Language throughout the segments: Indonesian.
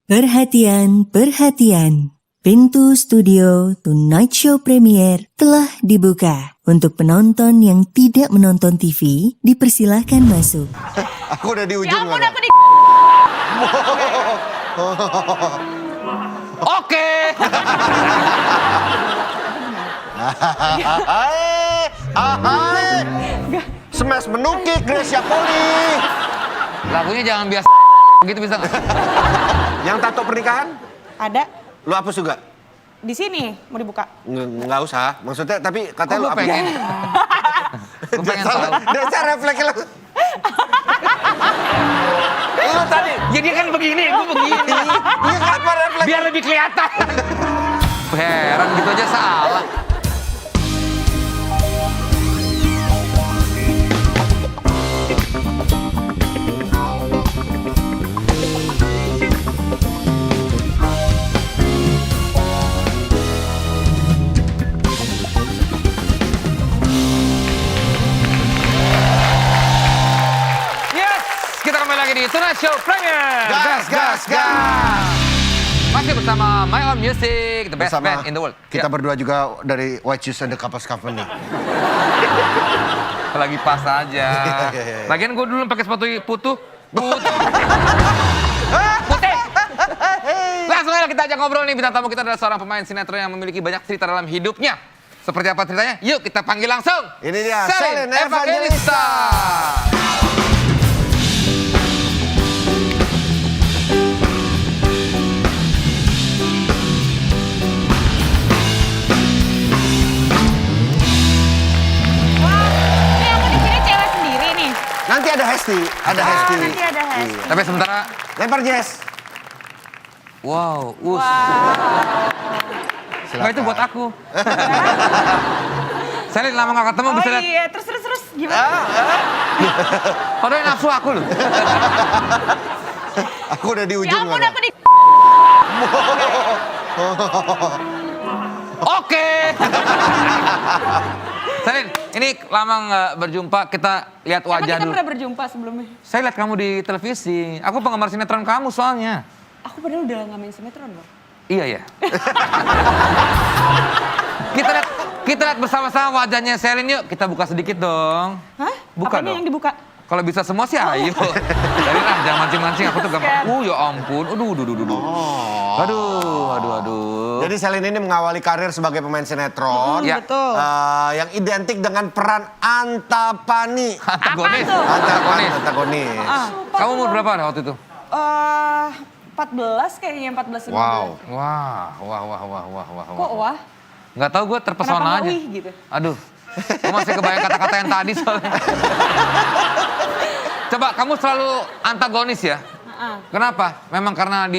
Perhatian, perhatian. Pintu studio Tonight Show Premier telah dibuka. Untuk penonton yang tidak menonton TV, dipersilahkan masuk. Aku udah di ujung. Ya ampun, aku di... Oke. Hai. Smash menukik Gracia Poli. Lagunya jangan biasa gitu bisa nggak? Yang tato pernikahan? Ada Lu hapus juga? di sini mau dibuka. Nggak usah. Maksudnya tapi katanya lu Gue hapus. pengen. Gue pengen tahu. Dasar refleks lu. Lu tadi. Jadi kan begini, gue begini. Iya kenapa refleks? Biar lebih kelihatan. Heran gitu aja salah. Yes, kita kembali lagi di Tonight Show Premier. Gas. Masih bersama My Own Music, the best Bersama band in the world. kita Ya, berdua juga dari White Shoes and the Couples Company. lagi pas aja. Iya. Lagian gue dulu pakai sepatu putih. Putih. Langsung aja kita ajak ngobrol nih. Bintang tamu kita adalah seorang pemain sinetron yang memiliki banyak cerita dalam hidupnya. Seperti apa ceritanya? Yuk kita panggil langsung. Ini dia, Selin Selin Evangelista. Ini aku di sini cewek sendiri nih. Nanti ada Hesti, ada Oh, Hesti. nanti ada Hesti. Iya. Tapi sementara, Lempar Jess. wow, Silakan. Nah, itu buat aku. Selin lama gak ketemu bisa Oh lihat. iya, terus gimana? Padahal nafsu aku loh. Aku udah di Ya ujung. ampun, mana? aku di... Oke. Selin, ini lama nggak berjumpa, kita lihat Emang wajah kita dulu. pernah berjumpa sebelumnya? Saya lihat kamu di televisi. Aku penggemar sinetron kamu soalnya. Aku padahal udah nggak main sinetron loh. Iya ya. kita lihat bersama-sama wajahnya Selin yuk. Kita buka sedikit dong. Hah? Buka Apanya dong. yang dibuka? Kalau bisa semua sih ayo. Selin lah, jangan mancing-mancing. Aku tuh gampang. Scared. Ya ampun. Aduh. Aduh. Jadi Selin ini mengawali karir sebagai pemain sinetron. Ya. Betul. Yang identik dengan peran Antapani. Antagonis. Apa tuh? Antagonis. Kamu umur berapa waktu itu? 14 kayaknya, 14 Wow. Wah. Kok wah? Nggak tahu gue terpesona Kenapa nggak aja. wih gitu? Aduh, gue masih kebayang kata-kata yang tadi soalnya. Coba, kamu selalu antagonis ya? Kenapa? Memang karena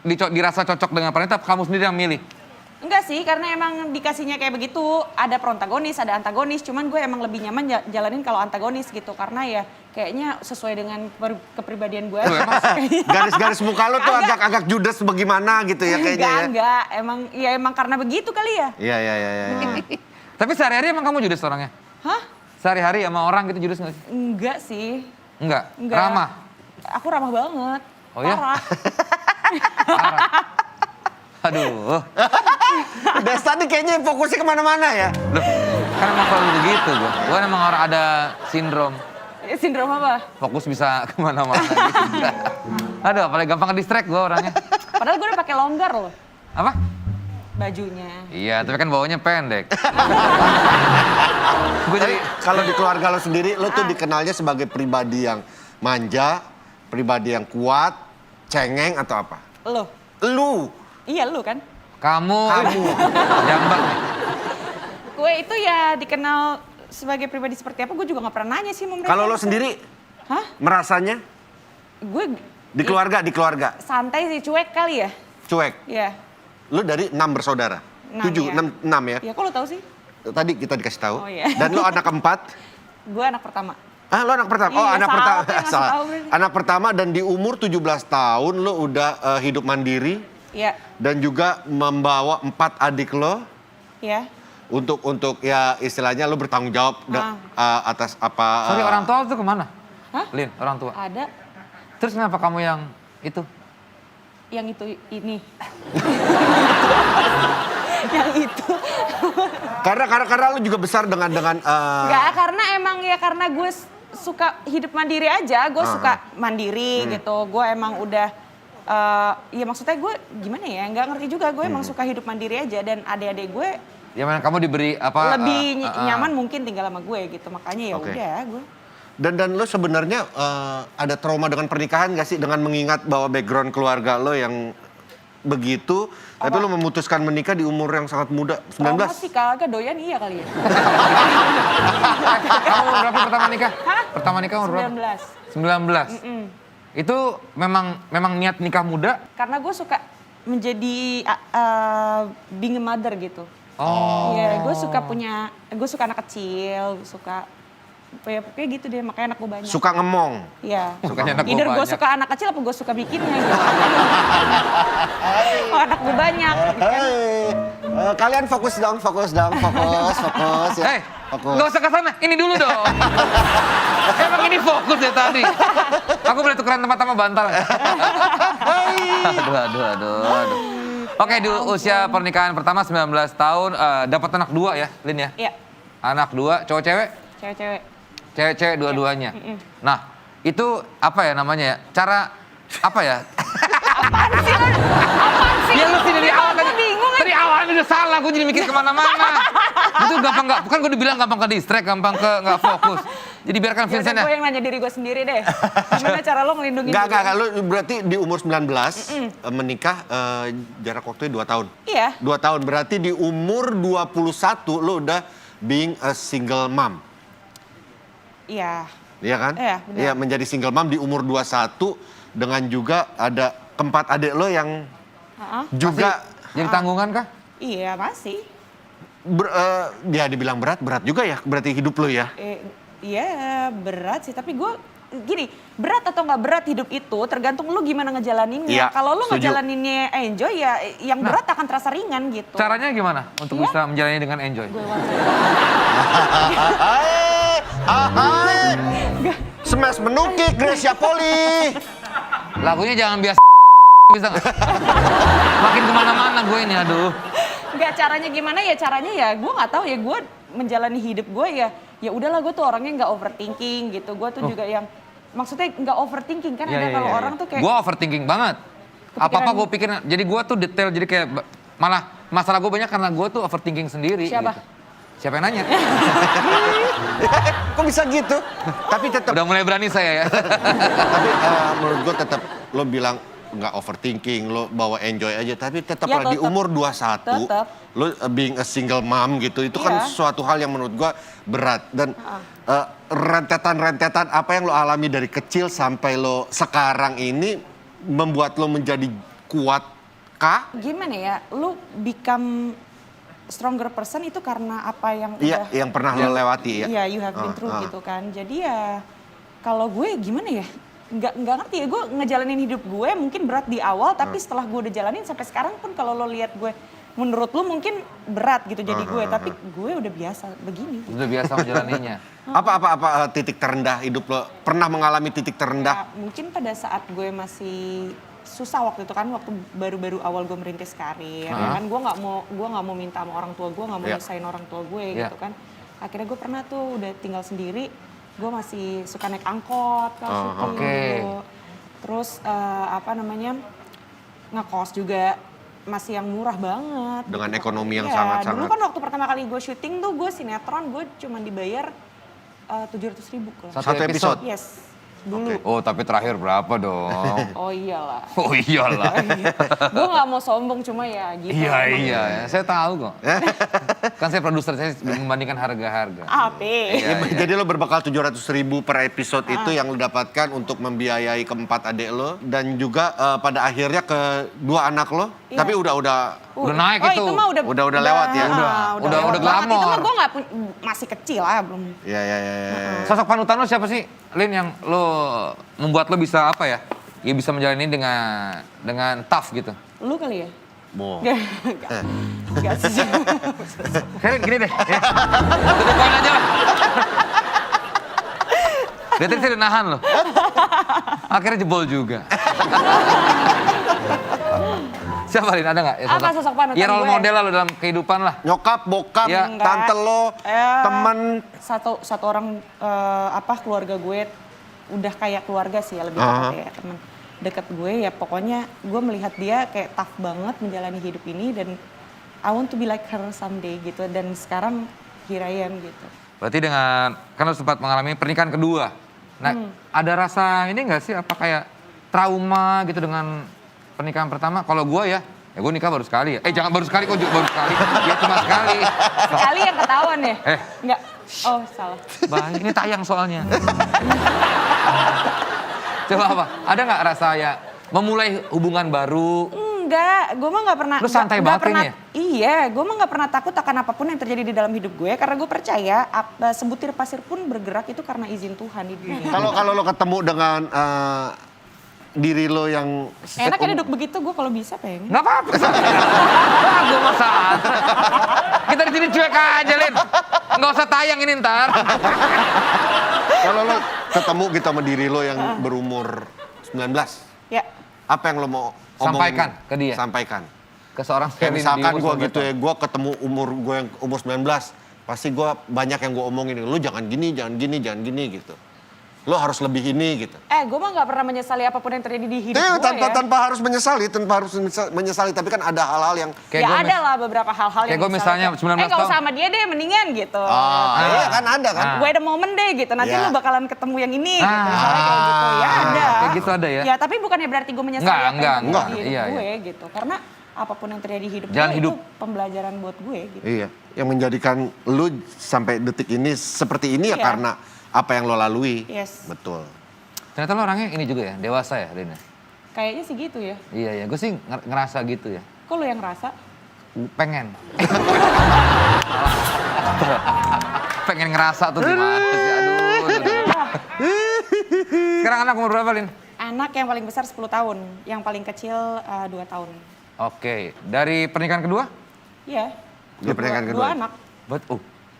dirasa cocok dengan peran itu, kamu sendiri yang milih? Enggak sih, karena emang dikasihnya kayak begitu. Ada protagonis, ada antagonis. Cuman gue emang lebih nyaman jalanin kalau antagonis gitu. Karena ya kayaknya sesuai dengan kepribadian gue. Loh, emang Garis-garis muka lo tuh Kagak. agak judes bagaimana gitu ya kayaknya ya. Enggak. Emang karena begitu kali ya. Iya. Tapi sehari-hari emang kamu judes orangnya? Hah? Sehari-hari sama orang gitu judes nggak sih? Enggak sih. Enggak? Enggak. Ramah? Aku ramah banget. Oh iya? Parah. Aduh, Des tadi kayaknya fokusnya kemana-mana ya. loh, kan emang selalu begitu gue. Gue emang orang ada sindrom. Sindrom apa? Fokus bisa kemana-mana gitu. Aduh, apalagi gampang ke-distract gue orangnya. Padahal gue udah pakai longgar loh Apa? bajunya. Iya, tapi kan bawahnya pendek. Gue jadi Kalau di keluarga lo sendiri, lo tuh dikenalnya sebagai pribadi yang manja, pribadi yang kuat, cengeng atau apa? Lo? Lu. Iya lu kan? kamu jambak nih. Gue itu ya dikenal sebagai pribadi seperti apa, gue juga gak pernah nanya sih sama mereka. Kalau lo sendiri Hah? merasanya Gue di keluarga santai sih, cuek kali ya. cuek. Iya. Lo dari 6 bersaudara. 6, 7, ya. 6 ya. Ya kok lo tahu sih? Tadi kita dikasih tahu. Oh, iya. Dan lo anak keempat. Gue anak pertama. Ah, lo anak pertama. Oh, Iya, anak salah pertama. tuh yang ngasih Salah. tahu berarti. Anak pertama dan di umur 17 tahun lo udah hidup mandiri Iya. dan juga membawa 4 adik lo Iya. untuk ya istilahnya lo bertanggung jawab atas apa. Sorry, orang tua tuh kemana? Hah? Lin, orang tua. Ada. Terus kenapa kamu yang itu? yang itu ini. Yang itu. Karena lu juga besar dengan Enggak, karena emang ya karena gue suka hidup mandiri aja. Gue suka mandiri gitu. Gue emang udah, ya maksudnya gue gimana ya, nggak ngerti juga. Gue emang suka hidup mandiri aja dan adik-adik gue Ya mana kamu diberi apa? lebih nyaman mungkin tinggal sama gue gitu. Makanya ya Oke. udah gue. Dan lo sebenarnya ada trauma dengan pernikahan gak sih? Dengan mengingat bahwa background keluarga lo yang begitu, tapi lo memutuskan menikah di umur yang sangat muda, 19? Trauma sih kagak, doyan iya kali ya. Kamu umur berapa pertama nikah? Hah? Pertama nikah umur berapa? 19. 19. Itu memang niat nikah muda? Karena gue suka menjadi being a mother gitu. Oh. Iya, gue suka anak kecil, suka ya pokoknya gitu deh, makanya anak gue banyak. Suka ngemong? Iya. Sukanya anak gue Either gue banyak. suka anak kecil apa gue suka bikinnya gitu. Oh, anak gue banyak. Kalian fokus dong, fokus ya. Nggak usah ke sana, ini dulu dong. Emang ini fokus ya tadi. Aku boleh tukeran tempat sama bantal. aduh. Oke, di usia pernikahan pertama 19 tahun, dapat anak 2 ya, Lin ya? Iya, Anak 2, cowok-cewek? cewek-cewek. Cewek-cewek dua-duanya. Nah, itu apa ya namanya ya? Cara apa ya? Apaan sih? Ya lu sih dari awal Gue bingung. Dari awal udah salah, gue jadi mikir kemana-mana. Itu gampang nggak? Bukan gue dibilang gampang ke distract, gampang ke nggak fokus. Jadi biarkan Vincent ya. Gue yang nanya diri gue sendiri deh. Gimana cara lo ngelindungin Enggak, lu berarti di umur 19 menikah jarak waktunya 2 tahun. Iya. 2 tahun, berarti di umur 21 lo udah being a single mom. Iya. Iya kan? Iya, benar. Iya, menjadi single mom di umur 21 dengan juga ada keempat adik lo yang juga Jadi tanggungan kah? Iya, masih. dia dibilang berat juga ya berarti hidup lo ya. Iya, berat sih. Tapi gue gini, berat atau nggak berat hidup itu tergantung lu gimana ngejalaninnya. Iya, Kalau lu setuju. ngejalaninnya enjoy ya yang berat akan terasa ringan gitu. Caranya gimana untuk Iya. bisa menjalani dengan enjoy? Gue Smash menukik Gracia Poli. Lagunya jangan biasa bisa nggak? Makin kemana-mana gue ini, aduh. nggak caranya gimana ya caranya ya gue nggak tahu ya gue menjalani hidup gue ya udahlah gue tuh orangnya nggak overthinking gitu. Gue tuh juga yang maksudnya nggak overthinking kan ada kalau orang tuh kayak Gue overthinking banget. Apa-apa gue pikir, jadi gue tuh detail, jadi kayak malah masalah gue banyak karena gue tuh overthinking sendiri. Siapa? Gitu. Siapa yang nanya? Kok bisa gitu? Tapi tetap Udah mulai berani saya ya. tapi menurut gue tetap lo bilang nggak overthinking, lo bawa enjoy aja, tapi tetap Ya, di tetep. umur 21 Tetep. lo being a single mom gitu, itu kan Iya. suatu hal yang menurut gue berat. Dan rentetan-rentetan apa yang lo alami dari kecil sampai lo sekarang ini membuat lo menjadi kuat kah? gimana ya lu become stronger person itu karena apa yang Iya, udah yang pernah lo lewati ya. Iya, you have been through gitu kan. Jadi ya kalau gue gimana ya? Nggak ngerti ya, gue ngejalanin hidup gue mungkin berat di awal, tapi setelah gue udah jalanin sampai sekarang pun kalau lo lihat gue, menurut lo mungkin berat gitu jadi gue, tapi gue udah biasa begini. Udah biasa menjalaninya. Apa titik terendah hidup lo? Pernah mengalami titik terendah? Ya, mungkin pada saat gue masih susah waktu itu kan, waktu baru-baru awal gue merintis karir, ya kan gue nggak mau minta sama orang tua gue, nggak mau Iya. nyusahin orang tua gue Iya. gitu kan. Akhirnya gue pernah tuh udah tinggal sendiri, gue masih suka naik angkot kalau syuting oke. dulu. Terus ngekos juga masih yang murah banget. Dengan gitu. ekonomi yang Iya, sangat-sangat- Dulu kan waktu pertama kali gue syuting tuh gue sinetron, gue cuma dibayar 700.000 kalau. Satu episode? Yes, dulu. Oh, tapi terakhir berapa dong? Oh iyalah. Oh iyalah. Gue nggak mau sombong cuma ya gitu. Iya, saya tahu kok. Kan saya produser, saya membandingkan harga-harga. Ape. Iya. Jadi lo berbekal 700.000 per episode itu yang lo dapatkan untuk membiayai keempat adik lo dan juga pada akhirnya ke 2 anak lo. Iya. Tapi udah Udah naik oh, itu. mah Udah lewat ya? Udah lewat banget. Itu glamor. mah gue masih kecil lah belum. ya. Sosok panutan lo siapa sih, Lin, yang lo membuat lo bisa apa ya? Ya bisa menjalani dengan tough gitu. Lu kali ya? Boh. Gak sih. Kayak gini deh. Ya. Tutup poin aja lah. Dia tadi saya udah nahan loh. Akhirnya jebol juga. Siapa Lin, ada nggak? Apa sosok panutan Ya role gue? model lah lo dalam kehidupan lah. Nyokap, bokap, Ya. tante lo, temen. Satu orang keluarga gue udah kayak keluarga sih ya, lebih tepatnya ya, teman deket gue ya. Pokoknya gue melihat dia kayak tough banget menjalani hidup ini dan I want to be like her someday gitu. Dan sekarang here I am gitu. Berarti dengan, kan lo sempat mengalami pernikahan kedua. Nah, ada rasa ini nggak sih, apa kayak trauma gitu dengan pernikahan pertama? Kalau gue ya gue nikah baru sekali ya. Jangan baru sekali kok, baru sekali. Ya cuma sekali. Sekali yang ketahuan ya? Enggak. Oh salah. Bah, ini tayang soalnya. Coba apa? Ada nggak rasa ya memulai hubungan baru? Enggak, gue mah nggak pernah. Lu santai nggak banget pernah, ini ya? Iya, gue mah nggak pernah takut akan apapun yang terjadi di dalam hidup gue karena gue percaya sebutir pasir pun bergerak itu karena izin Tuhan di dunia. Kalau lo ketemu dengan diri lo yang Enak ya duduk begitu, gue kalau bisa pengen. Nggak apa-apa. Gue masa. Kita di sini cuek aja, Lin. Nggak usah tayang ini ntar. kalau lo ketemu gitu sama diri lo yang berumur 19, Ya. apa yang lo mau omongin? Sampaikan ke dia. Sampaikan. Ke seorang Kayak Selin misalkan di gue umur gitu ya, gue ketemu gue yang umur 19, pasti gue banyak yang gue omongin, lo jangan gini, jangan gini, jangan gini gitu. Lo harus lebih ini gitu. Gue mah nggak pernah menyesali apapun yang terjadi di hidup gue Tanpa harus menyesali, tapi kan ada hal-hal yang Kayak ya gue ada lah beberapa hal-hal kayak yang gue misalnya 19 nggak tahun. usah sama dia deh, mendingan gitu. iya kan ada kan. Gue ada momen deh gitu, nanti Ya. lu bakalan ketemu yang ini gitu. Misalnya kayak gitu, ya ada. Kayak gitu ada ya? Ya tapi bukannya berarti gue menyesali apa yang Enggak. terjadi di hidup Iya, gue gitu. Karena apapun yang terjadi di hidup Jalan gue hidup. itu pembelajaran buat gue gitu. Iya, yang menjadikan lu sampai detik ini seperti ini ya Iya. karena apa yang lo lalui. Yes. Betul. Ternyata lo orangnya ini juga ya, dewasa ya, Lin? Kayaknya sih gitu ya. Iya, gue sih ngerasa gitu ya. Kok lu yang ngerasa? Pengen. Pengen ngerasa tuh gimana sih, aduh. Sekarang anak umur berapa, Lin? Anak yang paling besar 10 tahun, yang paling kecil 2 tahun. Oke, dari pernikahan kedua? Iya. Di pernikahan kedua. Dua anak.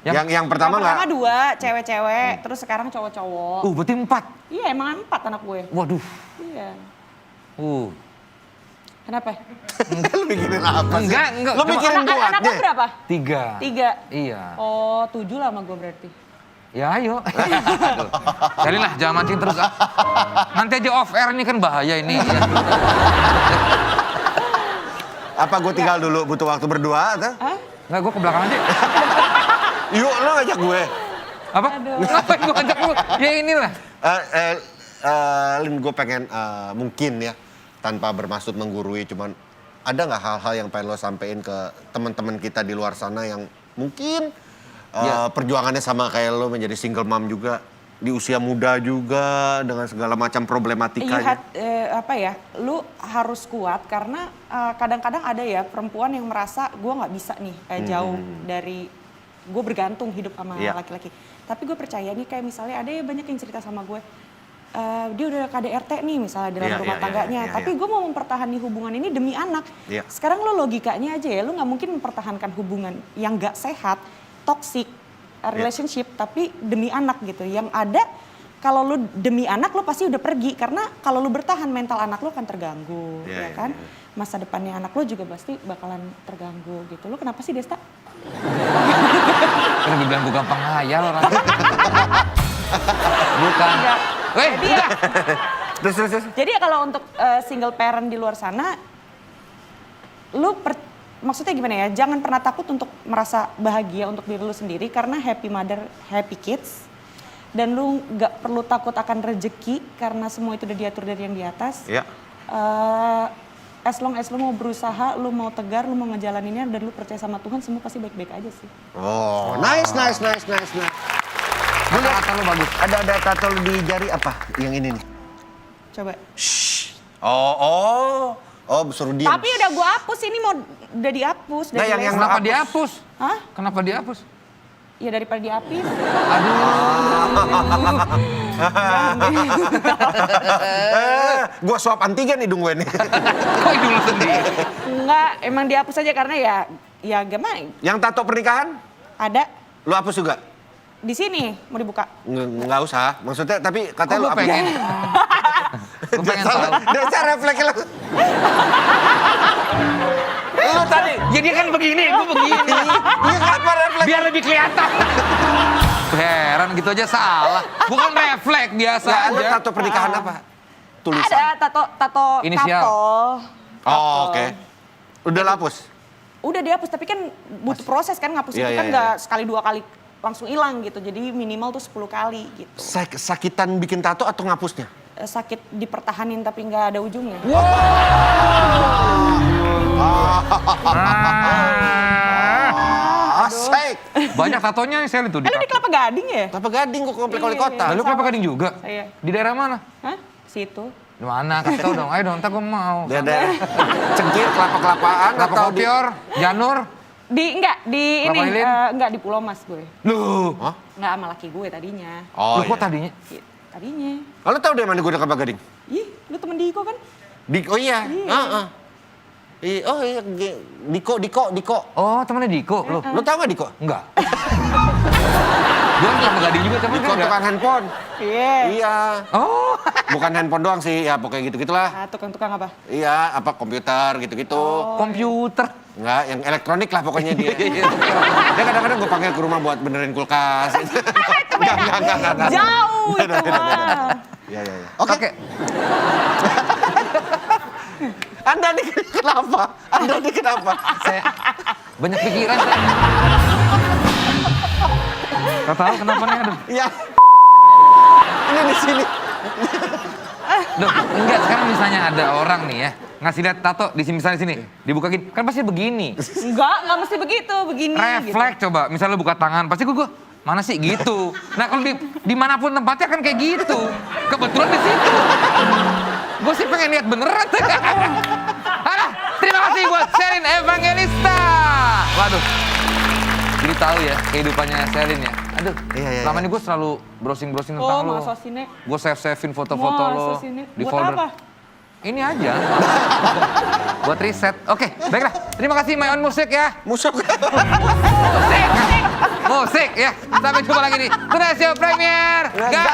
Yang pertama yang nggak? pertama 2, cewek-cewek, terus sekarang cowok-cowok. Berarti 4. Iya, emang 4 anak gue. Waduh. Iya. Oh. Kenapa? Lu mikirin apa sih? Enggak. Lu Cuma- mikirin Anak lo buatnya. berapa? 3. 3. Iya. Oh, 7 lah sama gue berarti. Ya ayo. Jalin lah, jangan mancing terus. Nanti aja off air ini kan bahaya ini. Apa gue tinggal dulu butuh waktu berdua atau? Hah? Enggak, gue ke belakang aja. Yuk, lo ngajak gue. Apa? Aduh. Ngapain gue ajak lu? Ya inilah. Lin, gue pengen mungkin ya tanpa bermaksud menggurui, cuman ada nggak hal-hal yang pengen lo sampein ke teman-teman kita di luar sana yang mungkin perjuangannya sama kayak lo menjadi single mom juga di usia muda juga dengan segala macam problematikanya. Lu harus kuat karena kadang-kadang ada ya perempuan yang merasa gue nggak bisa nih jauh dari gue bergantung hidup sama Iya. laki-laki. Tapi gue percaya nih kayak misalnya ada ya banyak yang cerita sama gue. Dia udah KDRT nih misalnya dalam Iya, rumah iya, tangganya. iya, Tapi gue mau mempertahankan hubungan ini demi anak. Iya. Sekarang lo logikanya aja ya, lo nggak mungkin mempertahankan hubungan yang nggak sehat, toxic relationship, tapi demi anak gitu. Yang ada kalau lu demi anak lo pasti udah pergi karena kalau lu bertahan mental anak lo akan terganggu, Iya, ya kan? Masa depannya anak lo juga pasti bakalan terganggu gitu. Lo kenapa sih Desta? Kan gue bilang gue gampang ngayal orangnya. Bukan. Enggak. Jadi ya, Terus. jadi ya kalau untuk single parent di luar sana, maksudnya gimana ya? Jangan pernah takut untuk merasa bahagia untuk diri lu sendiri karena happy mother, happy kids. Dan lu nggak perlu takut akan rezeki karena semua itu udah diatur dari yang di atas. Iya. As long as lu mau berusaha, lu mau tegar, lu mau ngejalaninnya dan lu percaya sama Tuhan, semua pasti baik-baik aja sih. Oh, nice. Kata lo bagus. Ada tato lu di jari apa? Yang ini nih. Coba. Oh, suruh diam. Tapi udah gua hapus, ini mau udah dihapus. Nah, dari yang les. Kenapa hapus. dihapus? Hah? Kenapa dihapus? Ya daripada dihapus. Gua swab antigen hidung gue nih. Kok dulu sendiri? Enggak, emang dihapus aja karena ya gimana? Yang tato pernikahan, Ada lu hapus juga? di sini mau dibuka. Nggak usah. Maksudnya, tapi katanya Kok lu lu pengen? Gue pengen tahu. Desa refleksnya lu. Ya dia kan begini, gue begini. Iya kenapa refleks? Biar lebih kelihatan. Heran gitu aja salah. Bukan refleks biasa Nggak ada aja. tato pernikahan apa? Tulisan. Ada tato Inisial. Oh, oke. Udah lapus? Udah dihapus, tapi kan butuh proses kan ngapus Iya, itu iya, kan iya. nggak sekali 2 kali langsung hilang gitu. Jadi minimal tuh 10 kali gitu. Sakitan bikin tato atau ngapusnya? Sakit dipertahanin tapi nggak ada ujungnya. Asik. Banyak tatonya nih Selin tuh di Lu di Kelapa Gading ya? Kelapa Gading kok komplek wali Iya, kota. Lalu Kelapa Gading juga? Iya. Di daerah mana? Hah? Situ. Di mana? Kasih tau dong. Ayo dong, ntar gue mau. Daerah Cengkir, kelapa-kelapaan Kelapa atau di... Kopior, Janur. Ini Kelapa Lilin? enggak di Pulau Mas gue. Loh. Hah? Enggak sama laki gue tadinya. Oh, Loh kok tadinya? Tadinya. Kalau tahu dari mana gue udah Kelapa Gading? Ih, lu temen Diko kan? Oh iya. Heeh. Oh iya, Diko. Oh temennya Diko. Loh. Lo tau gak Diko? Enggak. Gue Kelapa Gading juga temen Diko kan enggak? tukang handphone. Iya. Iya. Oh. Bukan handphone doang sih, ya pokoknya gitu-gitulah. Ah, tukang-tukang apa? Iya, apa komputer gitu-gitu. Komputer. Enggak, yang elektronik lah pokoknya dia. Dia kadang-kadang gue panggil ke rumah buat benerin kulkas. Enggak. Jauh itu mah. Iya. Oke. Anda nih kenapa? Saya banyak pikiran. Saya. Gak tahu kenapa nih aduh. Iya. Ini di sini. Loh, enggak sekarang misalnya ada orang nih ya ngasih lihat tato di sini misalnya sini dibukain kan pasti begini. Enggak mesti begitu, begini. Refleks coba misalnya lu buka tangan pasti gue mana sih gitu. Nah kalau dimanapun tempatnya kan kayak gitu. Kebetulan di situ. Gue sih pengen lihat beneran. Alah, terima kasih buat Selin Evangelista. Waduh. Jadi tahu ya kehidupannya Selin ya. Aduh, Iya. selama ini gue selalu browsing-browsing Oh, tentang lo. masa sih, Nek? Gue save-savein foto-foto lo Masa sih, Nek? di Buat folder. apa? Ini aja. Buat riset. Oke, baiklah. Terima kasih My Own Music ya. Musuk. Musik ya. Sampai jumpa lagi di Tonight Show Premier. Gak.